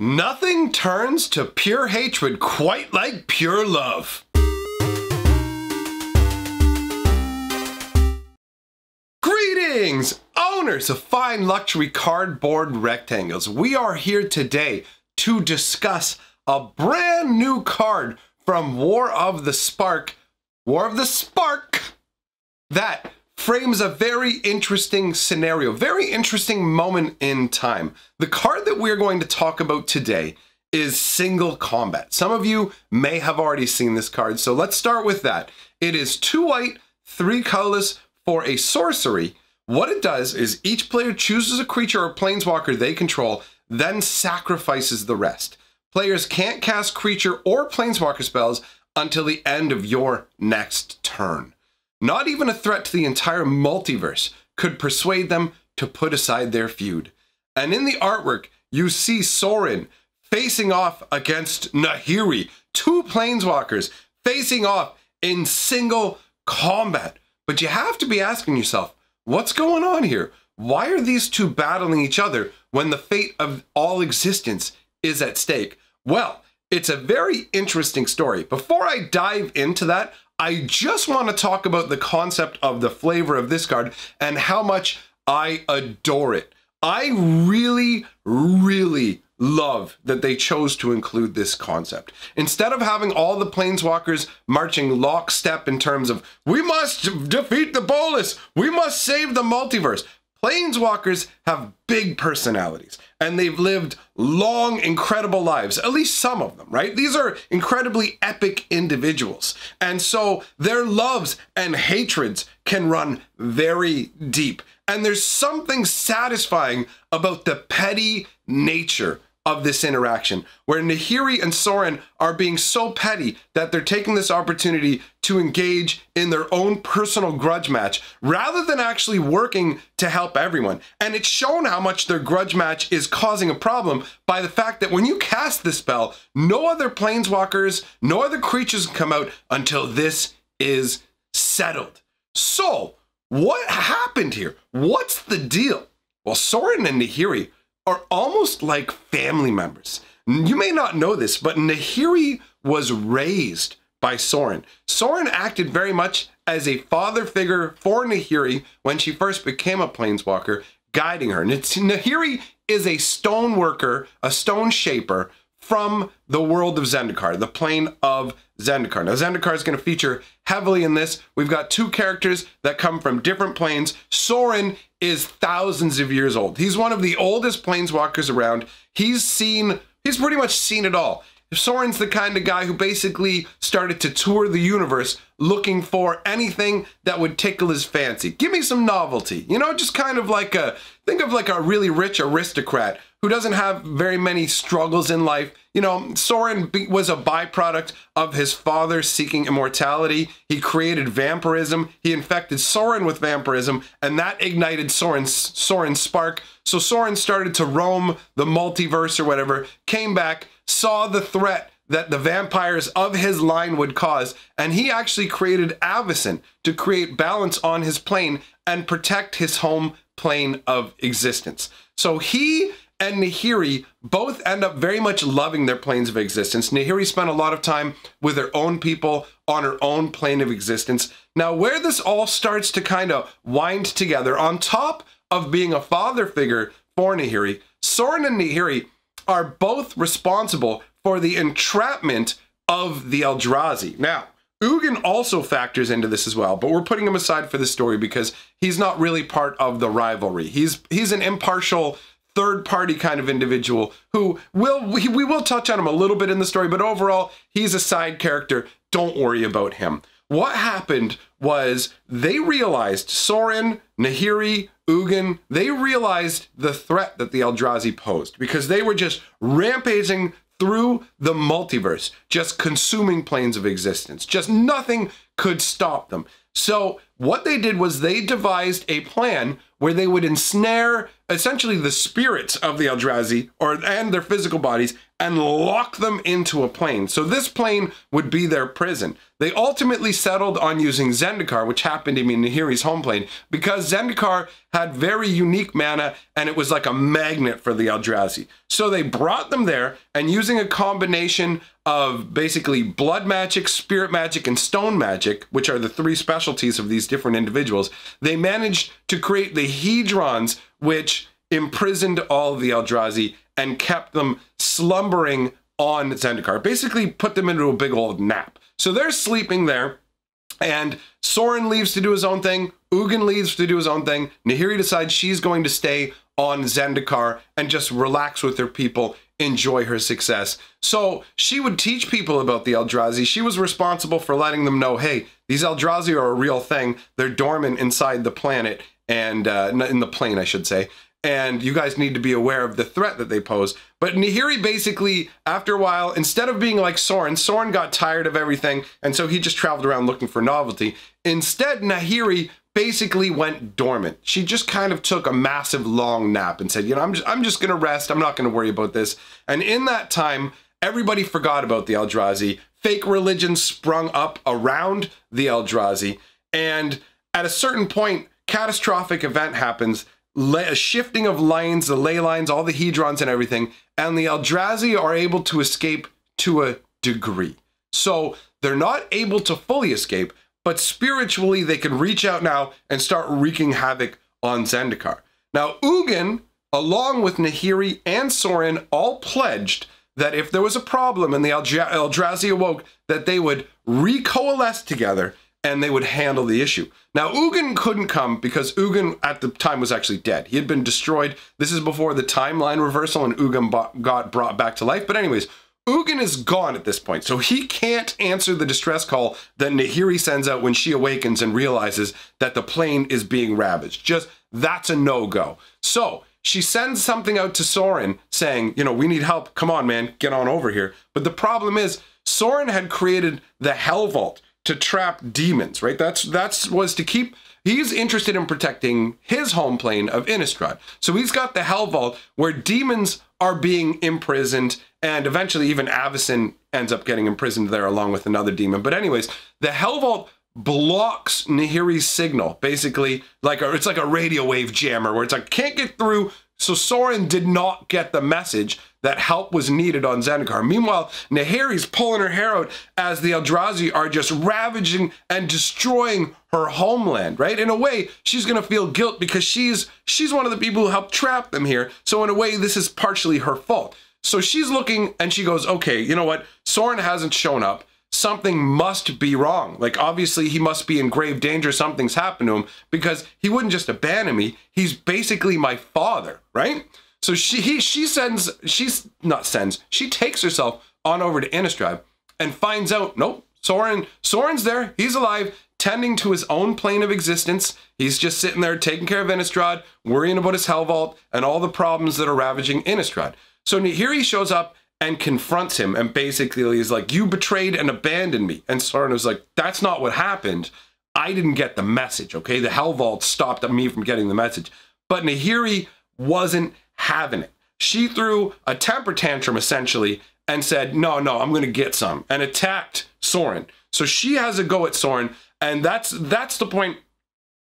Nothing turns to pure hatred quite like pure love. Greetings, owners of fine luxury cardboard rectangles. We are here today to discuss a brand new card from War of the Spark, that frames a very interesting scenario, very interesting moment in time. The card that we're going to talk about today is Single Combat. Some of you may have already seen this card, so let's start with that. It is 2 white, 3 colorless for a sorcery. What it does is each player chooses a creature or planeswalker they control, then sacrifices the rest. Players can't cast creature or planeswalker spells until the end of your next turn. Not even a threat to the entire multiverse could persuade them to put aside their feud. And in the artwork, you see Sorin facing off against Nahiri, 2 planeswalkers facing off in single combat. But you have to be asking yourself, what's going on here? Why are these 2 battling each other when the fate of all existence is at stake? Well, it's a very interesting story. Before I dive into that, I just want to talk about the concept of the flavor of this card and how much I adore it. I really, really love that they chose to include this concept. Instead of having all the planeswalkers marching lockstep in terms of, we must defeat the Bolus, we must save the multiverse. Planeswalkers have big personalities and they've lived long, incredible lives, at least some of them, right? These are incredibly epic individuals. And so their loves and hatreds can run very deep. And there's something satisfying about the petty nature of this interaction, where Nahiri and Sorin are being so petty that they're taking this opportunity to engage in their own personal grudge match rather than actually working to help everyone. And it's shown how much their grudge match is causing a problem by the fact that when you cast this spell, no other planeswalkers, no other creatures come out until this is settled. So, what happened here? What's the deal? Well, Sorin and Nahiri are almost like family members. You may not know this, but Nahiri was raised by Sorin. Sorin acted very much as a father figure for Nahiri when she first became a planeswalker, guiding her. Nahiri is a stone worker, a stone shaper from the world of Zendikar, the plane of Zendikar. Now, Zendikar is going to feature heavily in this. We've got 2 characters that come from different planes. Sorin is thousands of years old. He's one of the oldest planeswalkers around. He's pretty much seen it all. Sorin's the kind of guy who basically started to tour the universe looking for anything that would tickle his fancy. Give me some novelty, you know, just kind of like think of like a really rich aristocrat who doesn't have very many struggles in life. You know, Sorin was a byproduct of his father seeking immortality. He created vampirism. He infected Sorin with vampirism, and that ignited Sorin's spark. So Sorin started to roam the multiverse or whatever, came back, saw the threat that the vampires of his line would cause, and he actually created Avacyn to create balance on his plane and protect his home plane of existence. So he and Nahiri both end up very much loving their planes of existence. Nahiri spent a lot of time with her own people on her own plane of existence. Now, where this all starts to kind of wind together, on top of being a father figure for Nahiri, Sorin and Nahiri are both responsible for the entrapment of the Eldrazi. Now, Ugin also factors into this as well, but we're putting him aside for this story because he's not really part of the rivalry. He's an impartial third-party kind of individual who we will touch on him a little bit in the story, but overall, he's a side character. Don't worry about him. What happened was they realized, Sorin, Nahiri, Ugin, they realized the threat that the Eldrazi posed because they were just rampaging through the multiverse, just consuming planes of existence. Just nothing could stop them. So what they did was they devised a plan where they would ensnare essentially the spirits of the Eldrazi and their physical bodies and lock them into a plane. So this plane would be their prison. They ultimately settled on using Zendikar, which happened to be Nahiri's home plane, because Zendikar had very unique mana and it was like a magnet for the Eldrazi. So they brought them there, and using a combination of basically blood magic, spirit magic, and stone magic, which are the three specialties of these different individuals, they managed to create the Hedrons, which imprisoned all of the Eldrazi and kept them slumbering on Zendikar. Basically put them into a big old nap. So they're sleeping there, and Sorin leaves to do his own thing, Ugin leaves to do his own thing, Nahiri decides she's going to stay on Zendikar and just relax with her people, enjoy her success. So she would teach people about the Eldrazi. She was responsible for letting them know, hey, these Eldrazi are a real thing. They're dormant inside the planet, and in the plane, I should say. And you guys need to be aware of the threat that they pose. But Nahiri basically, after a while, instead of being like Sorin got tired of everything, and so he just traveled around looking for novelty. Instead, Nahiri basically went dormant. She just kind of took a massive long nap and said, you know, I'm just gonna rest. I'm not gonna worry about this. And in that time, everybody forgot about the Eldrazi. Fake religion sprung up around the Eldrazi. And at a certain point, catastrophic event happens. A shifting of lines, the ley lines, all the Hedrons and everything, and the Eldrazi are able to escape to a degree. So they're not able to fully escape, but spiritually they can reach out now and start wreaking havoc on Zendikar. Now Ugin, along with Nahiri and Sorin, all pledged that if there was a problem and the Eldrazi awoke, that they would recoalesce together and they would handle the issue. Now, Ugin couldn't come because Ugin at the time was actually dead. He had been destroyed. This is before the timeline reversal and Ugin got brought back to life. But anyways, Ugin is gone at this point, so he can't answer the distress call that Nahiri sends out when she awakens and realizes that the plane is being ravaged. Just, that's a no-go. So she sends something out to Sorin saying, you know, we need help. Come on, man, get on over here. But the problem is, Sorin had created the Hell Vault to trap demons, right? That's was to keep, he's interested in protecting his home plane of Innistrad. So he's got the Hell Vault where demons are being imprisoned, and eventually even Avacyn ends up getting imprisoned there along with another demon. But anyways, the Hell Vault blocks Nahiri's signal, basically it's like a radio wave jammer where it's like, can't get through. So Sorin did not get the message that help was needed on Zendikar. Meanwhile, Nahiri's pulling her hair out as the Eldrazi are just ravaging and destroying her homeland, right? In a way, she's gonna feel guilt because she's one of the people who helped trap them here. So in a way, this is partially her fault. So she's looking and she goes, okay, you know what? Sorin hasn't shown up. Something must be wrong. Like, obviously he must be in grave danger. Something's happened to him because he wouldn't just abandon me. He's basically my father, right? So she takes herself on over to Innistrad and finds out, nope, Sorin's there. He's alive, tending to his own plane of existence. He's just sitting there taking care of Innistrad, worrying about his Hell Vault and all the problems that are ravaging Innistrad. So Nahiri shows up and confronts him and basically is like, you betrayed and abandoned me. And Sorin was like, that's not what happened. I didn't get the message, okay? The Hell Vault stopped me from getting the message. But Nahiri wasn't having it. She threw a temper tantrum essentially and said, no, I'm going to get some, and attacked Sorin. So she has a go at Sorin, and that's the point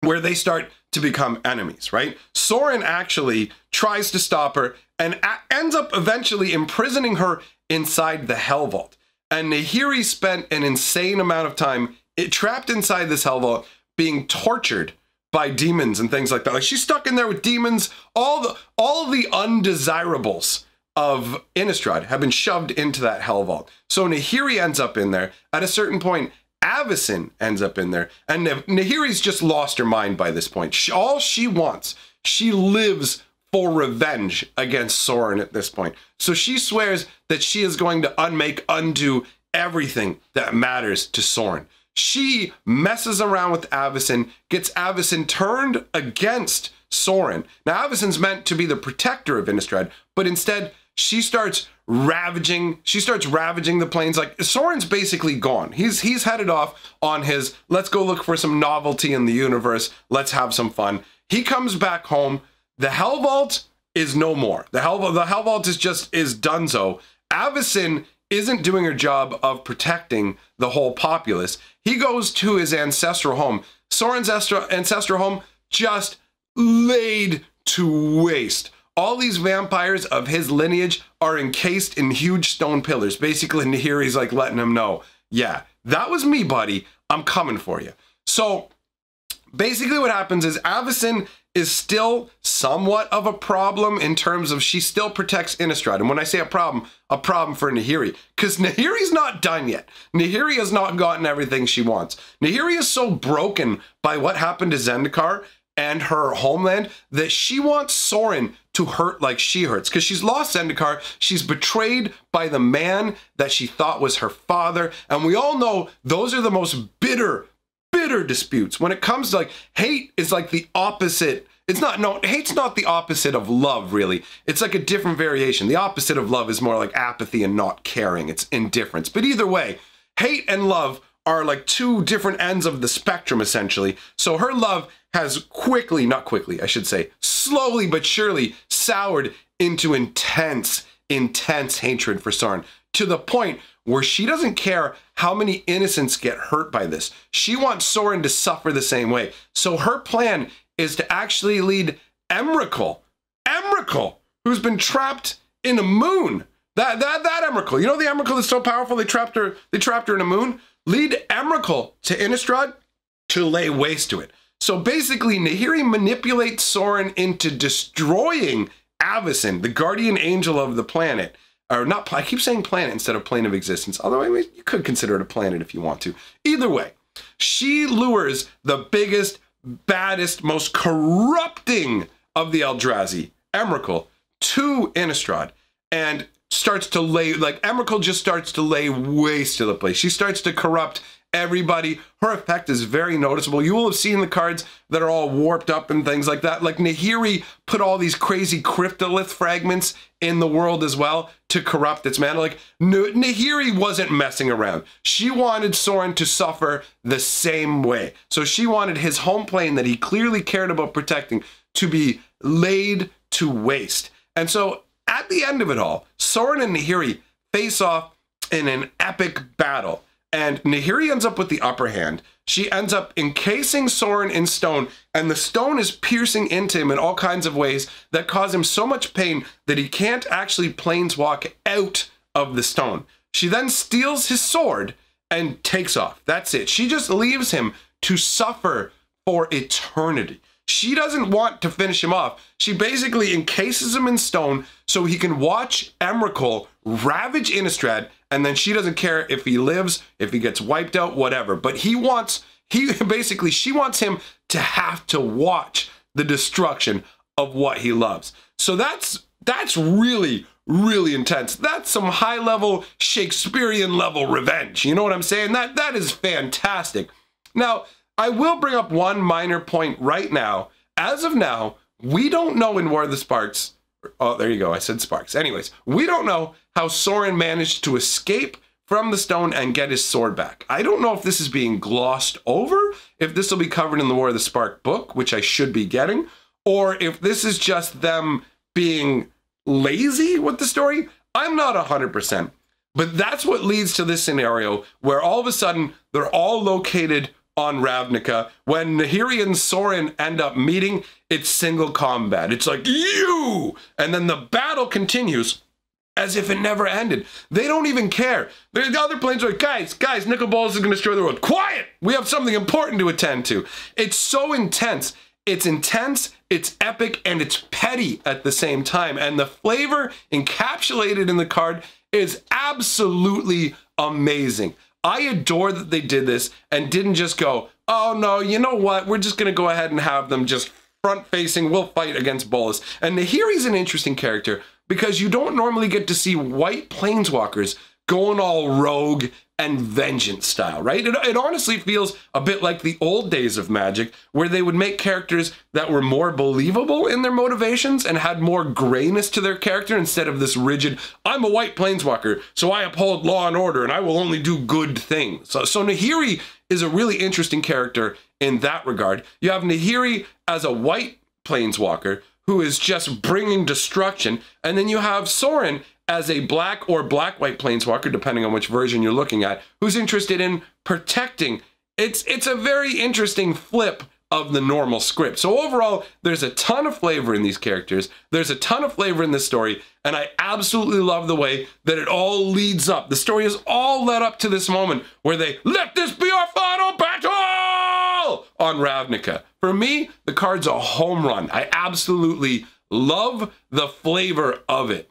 where they start to become enemies, right? Sorin actually tries to stop her and ends up eventually imprisoning her inside the Hell Vault. And Nahiri spent an insane amount of time trapped inside this Hell Vault, being tortured by demons and things like that. Like, she's stuck in there with demons. All the undesirables of Innistrad have been shoved into that Hell Vault. So Nahiri ends up in there. At a certain point, Avacyn ends up in there. And Nahiri's just lost her mind by this point. All she wants, she lives for revenge against Sorin at this point. So she swears that she is going to undo everything that matters to Sorin. She messes around with Avacyn, gets Avacyn turned against Sorin. Now, Avacyn's meant to be the protector of Innistrad, but instead she starts ravaging the plains. Like, Sorin's basically gone. He's headed off on his, let's go look for some novelty in the universe. Let's have some fun. He comes back home. The Hell Vault is no more. The Hell Vault is donezo. Avacyn isn't doing her job of protecting the whole populace. He goes to his ancestral home. Soren's ancestral home just laid to waste. All these vampires of his lineage are encased in huge stone pillars. Basically, Nahiri's like letting him know, yeah, that was me, buddy. I'm coming for you. So basically what happens is Avacyn is still somewhat of a problem in terms of she still protects Innistrad. And when I say a problem for Nahiri, because Nahiri's not done yet. Nahiri has not gotten everything she wants. Nahiri is so broken by what happened to Zendikar and her homeland that she wants Soren to hurt like she hurts, because she's lost Zendikar. She's betrayed by the man that she thought was her father. And we all know those are the most bitter disputes. When it comes to like hate is like the opposite. Hate's not the opposite of love, really. It's like a different variation. The opposite of love is more like apathy and not caring. It's indifference. But either way, hate and love are like two different ends of the spectrum, essentially. So her love has slowly but surely soured into intense hatred for Soren, to the point where she doesn't care how many innocents get hurt by this. She wants Soren to suffer the same way. So her plan is to actually lead Emrakul, who's been trapped in a moon. That Emrakul, you know the Emrakul that's so powerful they trapped her in a moon? Lead Emrakul to Innistrad to lay waste to it. So basically, Nahiri manipulates Soren into destroying Avacyn, the guardian angel of the planet. Or not, I keep saying planet instead of plane of existence, although I mean, you could consider it a planet if you want to. Either way, she lures the biggest, baddest, most corrupting of the Eldrazi, Emrakul, to Innistrad, and starts to lay, like, Emrakul just starts to lay waste to the place. She starts to corrupt everybody. Her effect is very noticeable. You will have seen the cards that are all warped up and things like that. Like Nahiri put all these crazy cryptolith fragments in the world as well to corrupt its mana. Like Nahiri wasn't messing around. She wanted Soren to suffer the same way. So she wanted his home plane that he clearly cared about protecting to be laid to waste. And so at the end of it all, Soren and Nahiri face off in an epic battle. And Nahiri ends up with the upper hand. She ends up encasing Soren in stone, and the stone is piercing into him in all kinds of ways that cause him so much pain that he can't actually planeswalk out of the stone. She then steals his sword and takes off. That's it. She just leaves him to suffer for eternity. She doesn't want to finish him off. She basically encases him in stone so he can watch Emrakul ravage Innistrad, and then she doesn't care if he lives, if he gets wiped out, whatever. But she wants him to have to watch the destruction of what he loves. So that's really, really intense. That's some high-level, Shakespearean-level revenge. You know what I'm saying? That is fantastic. Now, I will bring up one minor point right now. As of now, we don't know in War of the Sparks. Oh, there you go. I said Sparks. Anyways, we don't know how Soren managed to escape from the stone and get his sword back. I don't know if this is being glossed over, if this will be covered in the War of the Spark book, which I should be getting, or if this is just them being lazy with the story. I'm not 100%. But that's what leads to this scenario where all of a sudden they're all located on Ravnica. When Nahiri and Soren end up meeting, it's single combat. It's like, you! And then the battle continues as if it never ended. They don't even care. The other planes are like, guys, Nicol Bolas is going to destroy the world. Quiet! We have something important to attend to. It's so intense. It's intense, it's epic, and it's petty at the same time. And the flavor encapsulated in the card is absolutely amazing. I adore that they did this and didn't just go, oh no, you know what? We're just going to go ahead and have them just front-facing. We'll fight against Bolas. And Nahiri's an interesting character because you don't normally get to see white planeswalkers going all rogue and vengeance style, right? It honestly feels a bit like the old days of Magic, where they would make characters that were more believable in their motivations and had more grayness to their character instead of this rigid, I'm a white planeswalker, so I uphold law and order and I will only do good things. So Nahiri is a really interesting character in that regard. You have Nahiri as a white planeswalker who is just bringing destruction. And then you have Soren as a black or black-white planeswalker, depending on which version you're looking at, who's interested in protecting. It's a very interesting flip of the normal script. So overall, there's a ton of flavor in these characters. There's a ton of flavor in this story, and I absolutely love the way that it all leads up. The story is all led up to this moment where they, let this be our final battle on Ravnica. For me, the card's a home run. I absolutely love the flavor of it.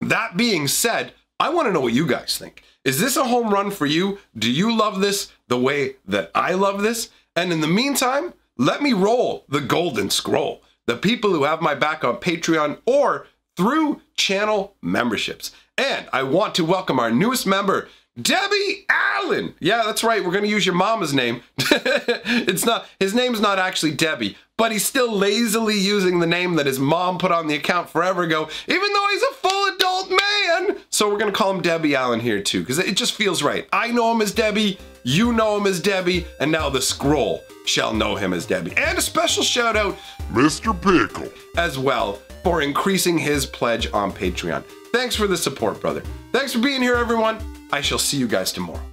That being said, I want to know what you guys think. Is this a home run for you? Do you love this the way that I love this? And in the meantime, let me roll the golden scroll. The people who have my back on Patreon or through channel memberships. And I want to welcome our newest member, Debbie Allen. Yeah, that's right. We're going to use your mama's name. His name's not actually Debbie, but he's still lazily using the name that his mom put on the account forever ago, even though he's a full adult man. So we're going to call him Debbie Allen here too, because it just feels right. I know him as Debbie, you know him as Debbie, and now the scroll shall know him as Debbie. And a special shout out, Mr. Pickle, as well, for increasing his pledge on Patreon. Thanks for the support, brother. Thanks for being here, everyone. I shall see you guys tomorrow.